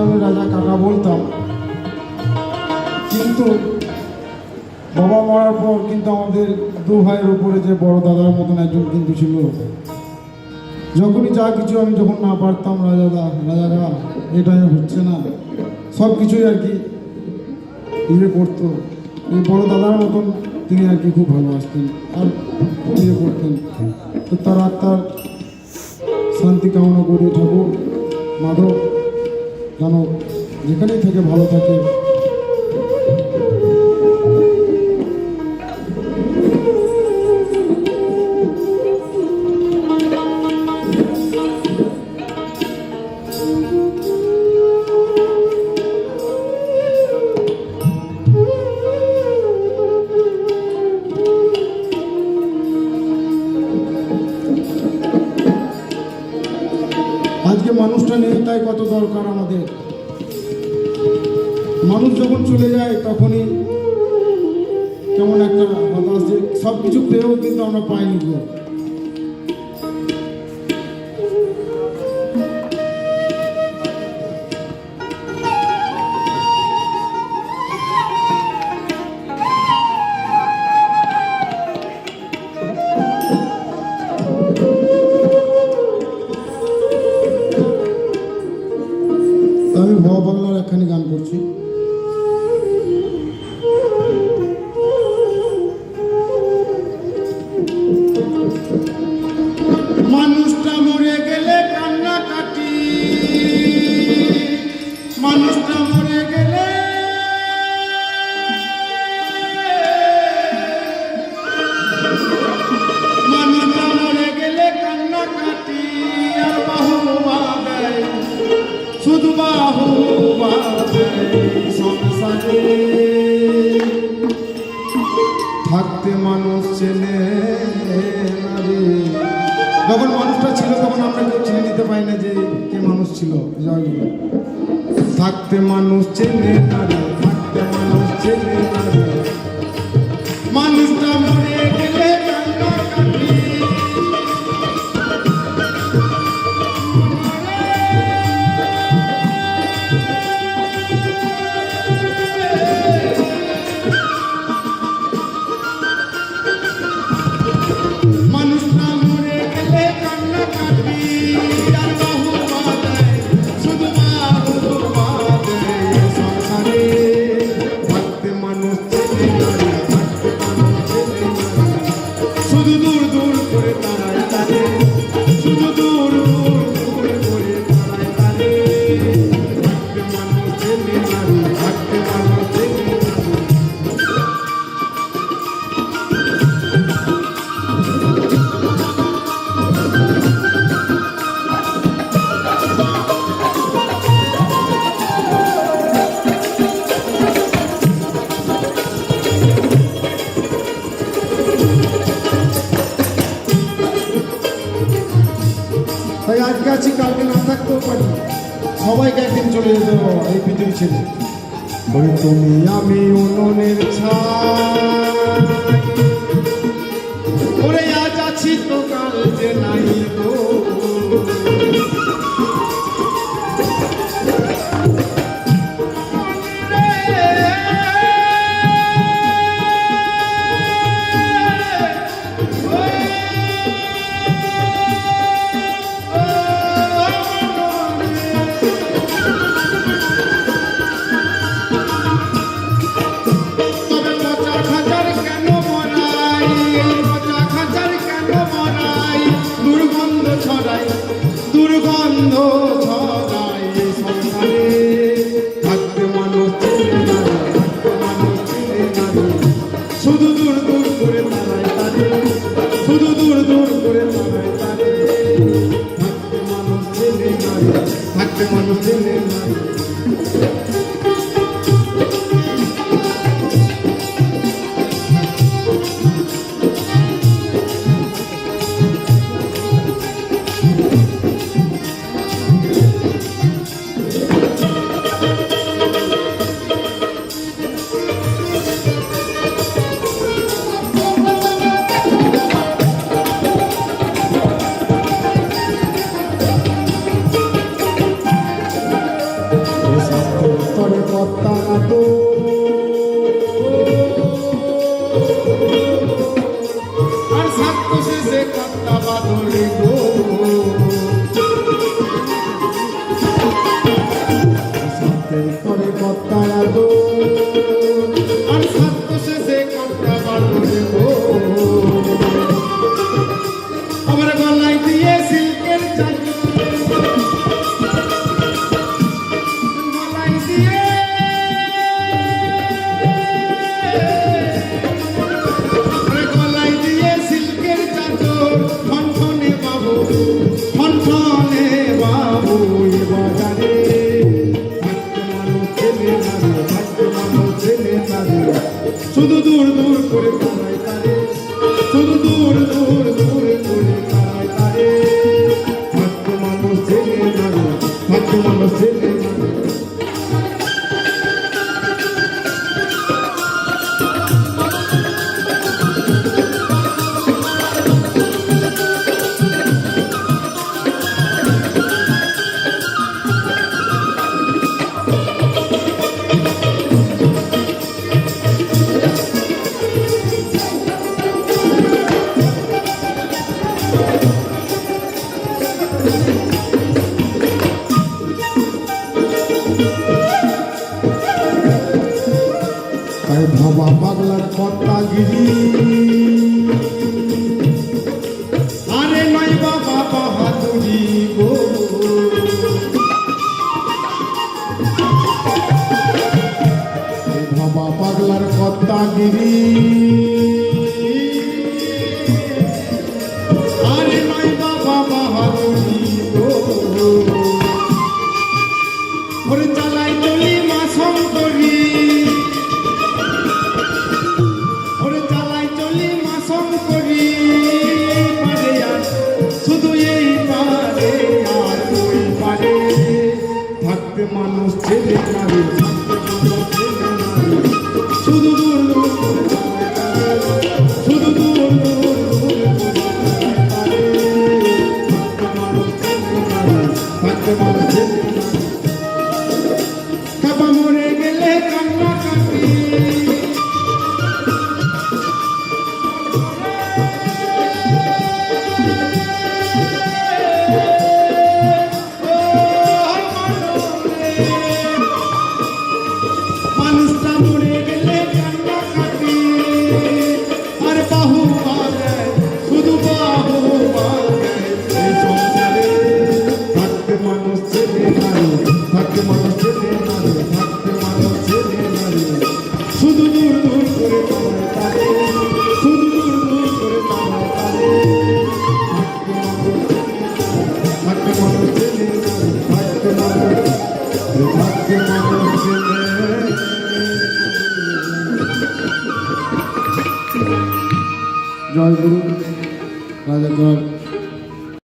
আমি রাজা কাকা বলতাম, কিন্তু বাবা মরার পর কিন্তু আমাদের দু ভাইয়ের উপরে যে বড় দাদার মতন একজন কিন্তু ছিল। যখনই যা কিছু আমি যখন না পারতাম, রাজারা এটা হচ্ছে না, সব কিছুই আর কি ইয়ে করতো। এই বড় দাদার মতন তিনি আর কি খুব ভালোবাসতেন আর ইয়ে করতেন। তো তার আত্মার শান্তি কামনা করি। ঠাকুর মাধব যেন যেখানেই থেকে ভালো থাকে। আজকে মানুষটা নেই, তাই কত দরকার আমাদের। মানুষ যখন চলে যায় তখনই কেমন একটা হতাশ, যে সব কিছু পেয়েও কিন্তু আমরা পাইনি গো। আমি ভব বাংলার একখানি গান করছি। মানুষটা মরে গেলে কান্না কাটি, মানুষটা মরে গেলে মানুষটা মরে গেলে কান্না কাটি, আর বাহুবা দেয় শুধু বাহুবা সংসারে। থাকতে মানুষ চেনে না রে। যখন মানুষটা ছিল তখন আমরা কেউ চিনে নিতে পারি না যে কে মানুষ ছিল। থাকতে মানুষ চেনে না রে, থাকতে মানুষ চেনে না রে। মানুষটা মরে গেলে কান্না কাটি, তাই আজকে আছি কালকে না থাকতেও পারি। সবাইকে একদিন চলে যেতে হবে এই পৃথিবী ছেড়ে। বলে তুমি আমি উনুনের ছাই, ওরে আজ আছি তো কাল যে নাই গো। দুর্গন্ধ ছড়ায় সংসারে। থাকতে মানুষ চেনে না, থাকতে মানুষ চেনে না, শুধু দূর দূর করে তারায় তারে, শুধু দূর দূর করে তারায় তারে। থাকতে মানুষ চেনে না, থাকতে মানুষ চেনে না। ওই বাজারে থাকতে মানুষ ছেলে নারে, থাকতে মানুষ ছেলে নারে, শুধু দূর দূর করে তারাই তারে, শুধু দূর দূর দূর করে তারাই তারে, থাকতে মানুষ ছেলে নারে, থাকতে মানুষ ছেলে নারে। তাই ভাবা পাগলার কর্তা গিরি, আরে নাই বাবা বাহাদুরি গো, ভাবা পাগলার কর্তা গিরি, আরে নাই বাবা বাহাদুরি গো, ওরে চালাই চলি মাসম করি, ওরে চালাই চলি মাসম করি, পারে আর শুধু এই পারে আর ওই পারে, থাকতে মানুষ ছেলে নারে, থাকতে মানুষ ছেলে নারে, শুধু দূর দূর করে তারাই তারে, শুধু দূর দূর দূর করে তারাই তারে, থাকতে মানুষ ছেলে নারে, থাকতে মানুষ ছেলে নারে। কাপা মরে গেলে কান্না কাটি, মানুষটা মরে গেলে কান্না কাটি, আর বাহু পালে শুধু বাহু পালে এই সংসারে, থাকতে মানুষ ছেলে নারে, থাকতে মানুষ ছেলে নারে, থাকতে মানুষ ছেলে নারে, শুধু দূর দূর করে তারাই তারে, শুধু দূর দূর করে তারাই তারে, থাকতে মানুষ ছেলে নারে, থাকতে মানুষ, থাকতে মানুষ ছেলে। জয় গুরু রাজা।